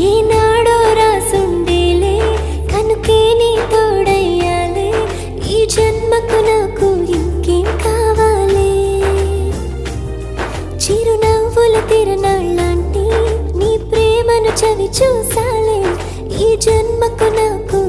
ఏనాడో రాసుండేలే కనుకే నీ తోడయ్యాలే ఈ జన్మకు నాకు ఇంకేం కావాలి చిరునవ్వుల తిరణాళ్ళంటి నీ ప్రేమను చవి చూసాలే ఈ జన్మకు నాకు